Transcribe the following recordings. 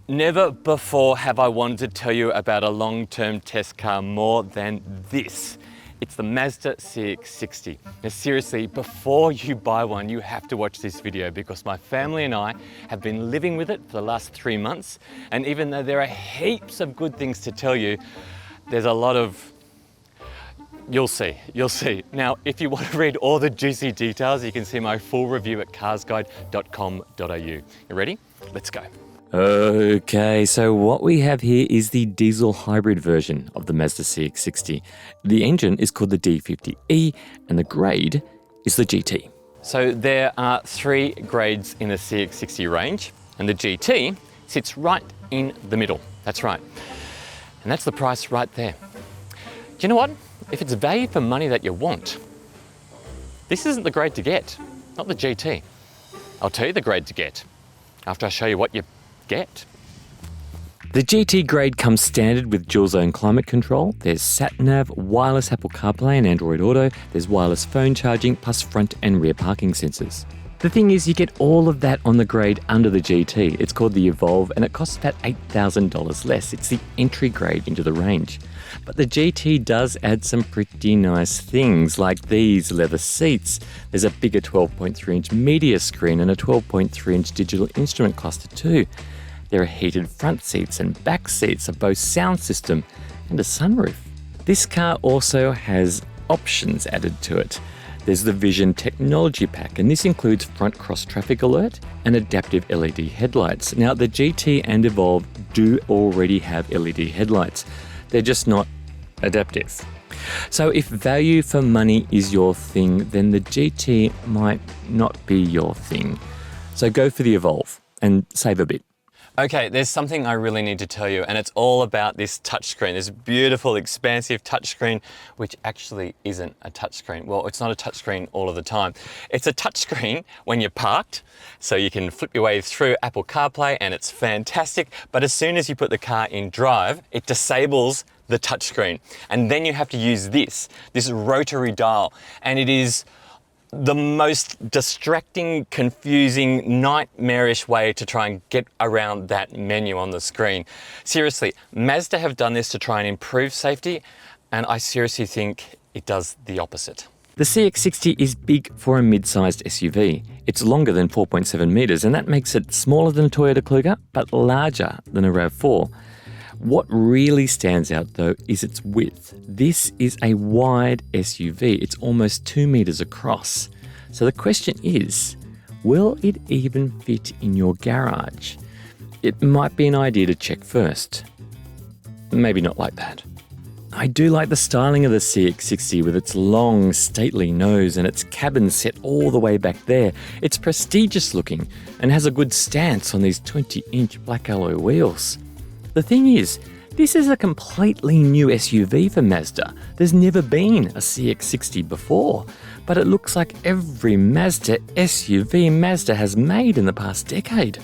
Never before have I wanted to tell you about a long-term test car more than this. It's the Mazda CX-60. Now seriously, before you buy one, you have to watch this video because my family and I have been living with it for the last 3 months. And even though there are heaps of good things to tell you, there's a lot of, you'll see. Now, if you want to read all the juicy details, you can see my full review at carsguide.com.au. You ready? Let's go. Okay, so what we have here is the diesel hybrid version of the Mazda CX-60. The engine is called the D50e and the grade is the GT. So there are 3 grades in the CX-60 range and the GT sits right in the middle. That's right. And that's the price right there. Do you know what? If it's value for money that you want, this isn't the grade to get, not the GT. I'll tell you the grade to get after I show you what you get. The GT grade comes standard with dual zone climate control. There's sat-nav, wireless Apple CarPlay and Android Auto. There's wireless phone charging plus front and rear parking sensors. The thing is, you get all of that on the grade under the GT. It's called the Evolve and it costs about $8,000 less. It's the entry grade into the range. But the GT does add some pretty nice things like these leather seats. There's a bigger 12.3-inch media screen and a 12.3-inch digital instrument cluster too. There are heated front seats and back seats, a Bose sound system and a sunroof. This car also has options added to it. There's the Vision Technology Pack, and this includes front cross traffic alert and adaptive LED headlights. Now, the GT and Evolve do already have LED headlights. They're just not adaptive. So if value for money is your thing, then the GT might not be your thing. So go for the Evolve and save a bit. Okay, there's something I really need to tell you, and it's all about this touchscreen, this beautiful, expansive touchscreen, which actually isn't a touchscreen. Well, it's not a touchscreen all of the time. It's a touchscreen when you're parked, so you can flip your way through Apple CarPlay, and it's fantastic. But as soon as you put the car in drive, it disables the touchscreen. And then you have to use this rotary dial, and it is the most distracting, confusing, nightmarish way to try and get around that menu on the screen. Seriously, Mazda have done this to try and improve safety, and I seriously think it does the opposite. The CX-60 is big for a mid-sized SUV. It's longer than 4.7 meters, and that makes it smaller than a Toyota Kluger, but larger than a RAV4. What really stands out though is its width. This is a wide SUV. It's almost 2 meters across. So the question is, will it even fit in your garage? It might be an idea to check first. Maybe not like that. I do like the styling of the CX-60 with its long, stately nose and its cabin set all the way back there. It's prestigious looking and has a good stance on these 20-inch black alloy wheels. The thing is, this is a completely new SUV for Mazda. There's never been a CX-60 before, but it looks like every Mazda SUV Mazda has made in the past decade.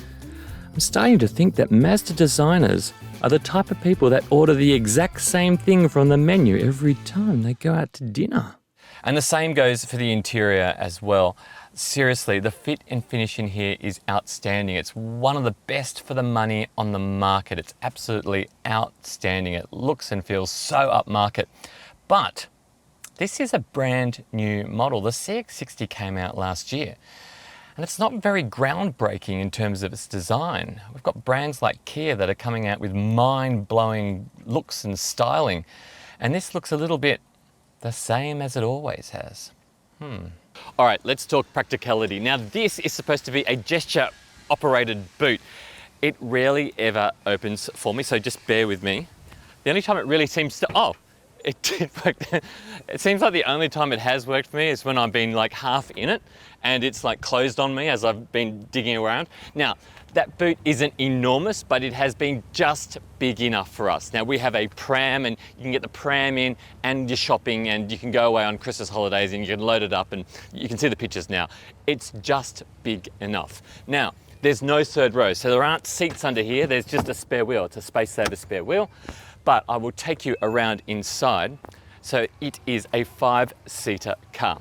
I'm starting to think that Mazda designers are the type of people that order the exact same thing from the menu every time they go out to dinner. And the same goes for the interior as well. Seriously, the fit and finish in here is outstanding. It's one of the best for the money on the market. It's absolutely outstanding. It looks and feels so upmarket. But this is a brand new model. The CX-60 came out last year, and it's not very groundbreaking in terms of its design. We've got brands like Kia that are coming out with mind-blowing looks and styling, and this looks a little bit the same as it always has. All right, let's talk practicality. Now, this is supposed to be a gesture-operated boot. It rarely ever opens for me, so just bear with me. The only time it really seems to, it did work. It seems like the only time it has worked for me is when I've been like half in it and it's like closed on me as I've been digging around. Now, that boot isn't enormous, but it has been just big enough for us. Now, we have a pram and you can get the pram in and you're shopping and you can go away on Christmas holidays and you can load it up and you can see the pictures now. It's just big enough. Now, there's no third row, so there aren't seats under here. There's just a spare wheel. It's a space saver spare wheel, but I will take you around inside. So it is a 5-seater car.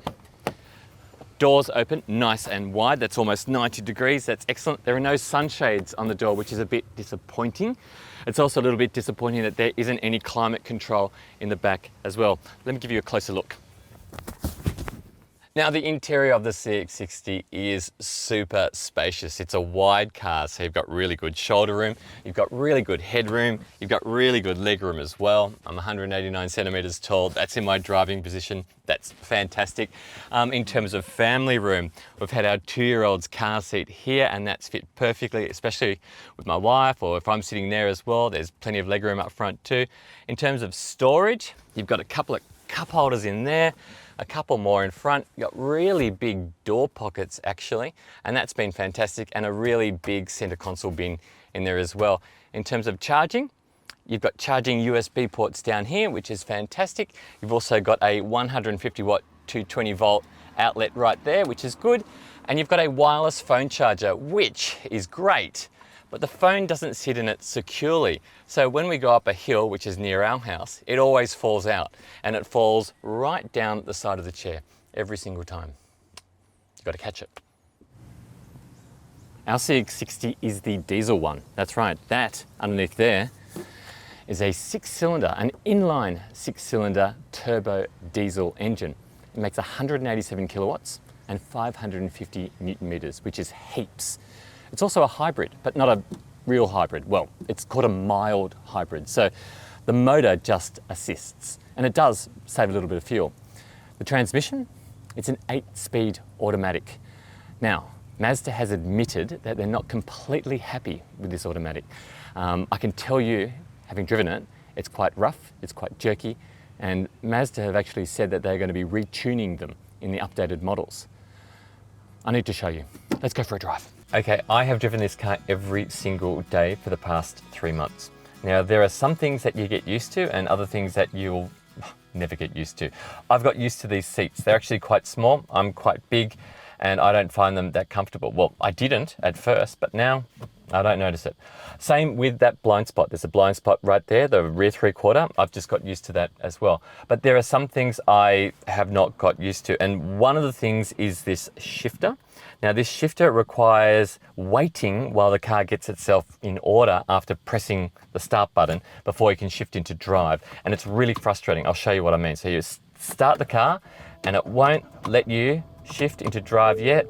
Doors open nice and wide. That's almost 90 degrees. That's excellent. There are no sunshades on the door, which is a bit disappointing. It's also a little bit disappointing that there isn't any climate control in the back as well. Let me give you a closer look. Now, the interior of the CX-60 is super spacious. It's a wide car, so you've got really good shoulder room, you've got really good headroom, you've got really good legroom as well. I'm 189 centimeters tall. That's in my driving position. That's fantastic. In terms of family room, we've had our 2-year-old's car seat here, and that's fit perfectly, especially with my wife, or if I'm sitting there as well. There's plenty of legroom up front too. In terms of storage, you've got a couple of cup holders in there, a couple more in front. You've got really big door pockets actually, and that's been fantastic, and a really big center console bin in there as well. In terms of charging, you've got charging USB ports down here, which is fantastic. You've also got a 150 watt 220 volt outlet right there, which is good. And you've got a wireless phone charger, which is great, but the phone doesn't sit in it securely. So when we go up a hill, which is near our house, it always falls out, and it falls right down the side of the chair every single time. You've got to catch it. Our CX-60 is the diesel one. That's right, that underneath there is a 6-cylinder, an inline 6-cylinder turbo diesel engine. It makes 187 kilowatts and 550 Newton meters, which is heaps. It's also a hybrid, but not a real hybrid. Well, it's called a mild hybrid. So the motor just assists, and it does save a little bit of fuel. The transmission, it's an 8-speed automatic. Now, Mazda has admitted that they're not completely happy with this automatic. I can tell you, having driven it, it's quite rough, it's quite jerky, and Mazda have actually said that they're going to be retuning them in the updated models. I need to show you. Let's go for a drive. Okay, I have driven this car every single day for the past 3 months. Now, there are some things that you get used to and other things that you'll never get used to. I've got used to these seats. They're actually quite small. I'm quite big, and I don't find them that comfortable. Well, I didn't at first, but now I don't notice it. Same with that blind spot. There's a blind spot right there, the rear 3/4. I've just got used to that as well. But there are some things I have not got used to, and one of the things is this shifter. Now, this shifter requires waiting while the car gets itself in order after pressing the start button before you can shift into drive. And it's really frustrating. I'll show you what I mean. So you start the car and it won't let you shift into drive yet.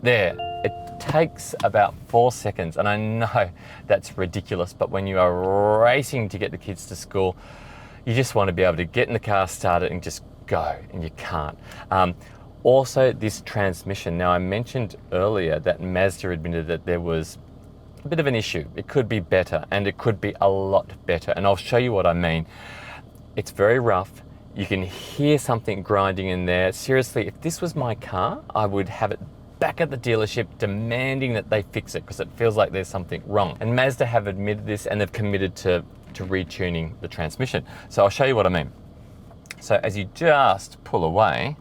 There, it takes about 4 seconds. And I know that's ridiculous, but when you are racing to get the kids to school, you just want to be able to get in the car, start it, and just go, and you can't. Also, this transmission. Now, I mentioned earlier that Mazda admitted that there was a bit of an issue. It could be better, and it could be a lot better, and I'll show you what I mean. It's very rough. You can hear something grinding in there. Seriously, if this was my car, I would have it back at the dealership demanding that they fix it, because it feels like there's something wrong. And Mazda have admitted this, and they've committed to retuning the transmission. So I'll show you what I mean. So as you just pull away,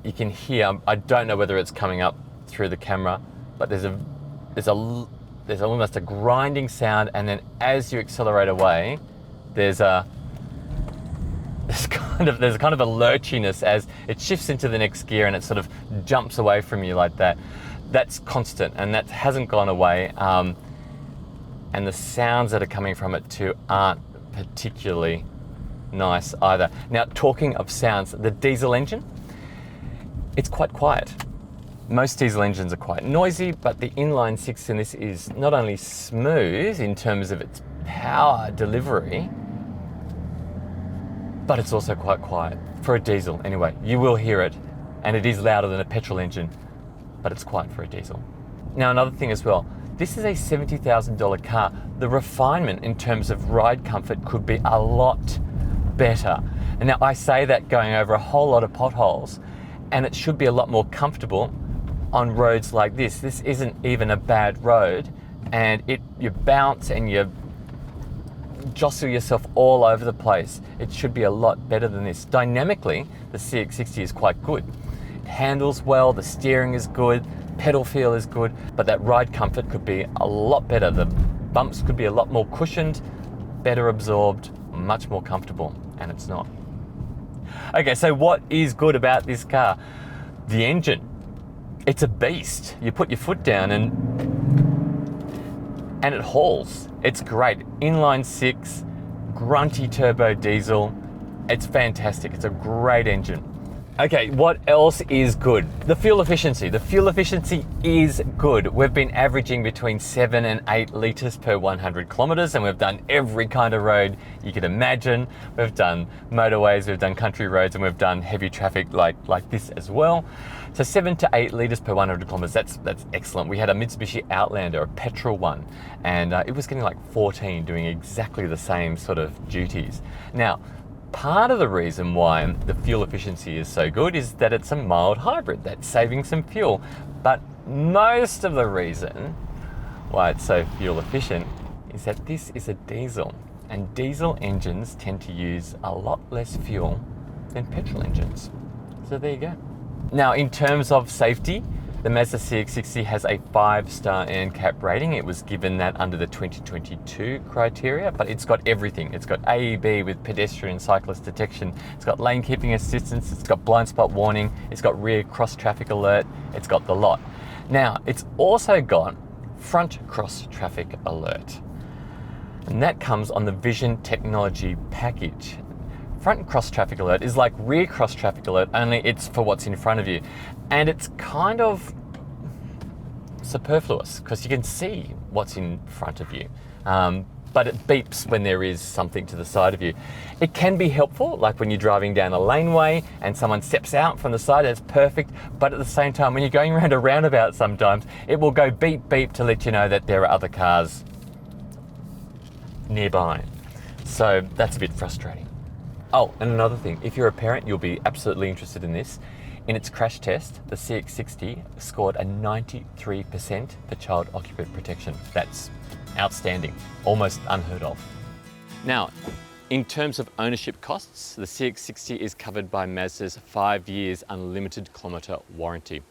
you can hear, I don't know whether it's coming up through the camera, but there's almost a grinding sound, and then as you accelerate away, there's kind of a lurchiness as it shifts into the next gear, and it sort of jumps away from you like that. That's constant, and that hasn't gone away. And the sounds that are coming from it too aren't particularly nice either. Now, talking of sounds, the diesel engine, it's quite quiet. Most diesel engines are quite noisy, but the inline 6 in this is not only smooth in terms of its power delivery, but it's also quite quiet. For a diesel, anyway. You will hear it, and it is louder than a petrol engine, but it's quiet for a diesel. Now, another thing as well, this is a $70,000 car. The refinement in terms of ride comfort could be a lot better. And now I say that going over a whole lot of potholes, and it should be a lot more comfortable on roads like this. This isn't even a bad road, and you bounce and you jostle yourself all over the place. It should be a lot better than this. Dynamically, the CX-60 is quite good. It handles well, the steering is good, pedal feel is good, but that ride comfort could be a lot better. The bumps could be a lot more cushioned, better absorbed, much more comfortable, and it's not. Okay, so what is good about this car? The engine. It's a beast. You put your foot down and it hauls. It's great. Inline six, grunty turbo diesel. It's fantastic. It's a great engine. Okay, what else is good? The fuel efficiency. The fuel efficiency is good. We've been averaging between 7 and 8 litres per 100 kilometres, and we've done every kind of road you could imagine. We've done motorways, we've done country roads, and we've done heavy traffic like this as well. So 7 to 8 litres per 100 kilometres, that's excellent. We had a Mitsubishi Outlander, a petrol one, and it was getting like 14, doing exactly the same sort of duties. Now, part of the reason why the fuel efficiency is so good is that it's a mild hybrid that's saving some fuel. But most of the reason why it's so fuel efficient is that this is a diesel, and diesel engines tend to use a lot less fuel than petrol engines. So there you go. Now, in terms of safety, the Mazda CX-60 has a 5-star NCAP rating. It was given that under the 2022 criteria, but it's got everything. It's got AEB with pedestrian cyclist detection. It's got lane keeping assistance. It's got blind spot warning. It's got rear cross traffic alert. It's got the lot. Now, it's also got front cross traffic alert, and that comes on the Vision technology package. Front cross traffic alert is like rear cross traffic alert, only it's for what's in front of you. And it's kind of superfluous because you can see what's in front of you. But it beeps when there is something to the side of you. It can be helpful, like when you're driving down a laneway and someone steps out from the side, that's perfect. But at the same time, when you're going around a roundabout sometimes, it will go beep, beep to let you know that there are other cars nearby. So that's a bit frustrating. Oh, and another thing, if you're a parent, you'll be absolutely interested in this. In its crash test, the CX-60 scored a 93% for child occupant protection. That's outstanding, almost unheard of. Now, in terms of ownership costs, the CX-60 is covered by Mazda's 5 years unlimited kilometre warranty.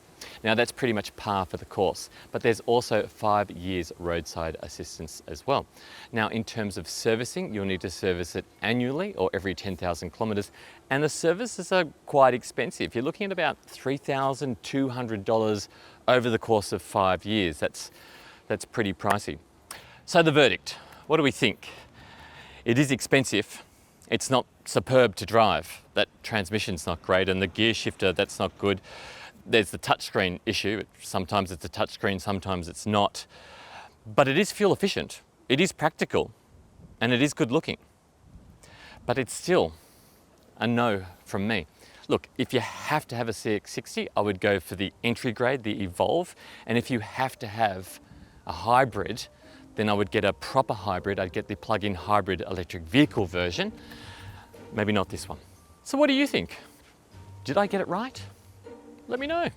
Now that's pretty much par for the course, but there's also 5 years roadside assistance as well. Now in terms of servicing, you'll need to service it annually or every 10,000 kilometres, and the services are quite expensive. You're looking at about $3,200 over the course of 5 years. That's pretty pricey. So the verdict, what do we think? It is expensive. It's not superb to drive. That transmission's not great, and the gear shifter, that's not good. There's the touchscreen issue. Sometimes it's a touchscreen, sometimes it's not. But it is fuel efficient, it is practical, and it is good looking. But it's still a no from me. Look, if you have to have a CX-60, I would go for the entry grade, the Evolve. And if you have to have a hybrid, then I would get a proper hybrid. I'd get the plug-in hybrid electric vehicle version. Maybe not this one. So what do you think? Did I get it right? Let me know.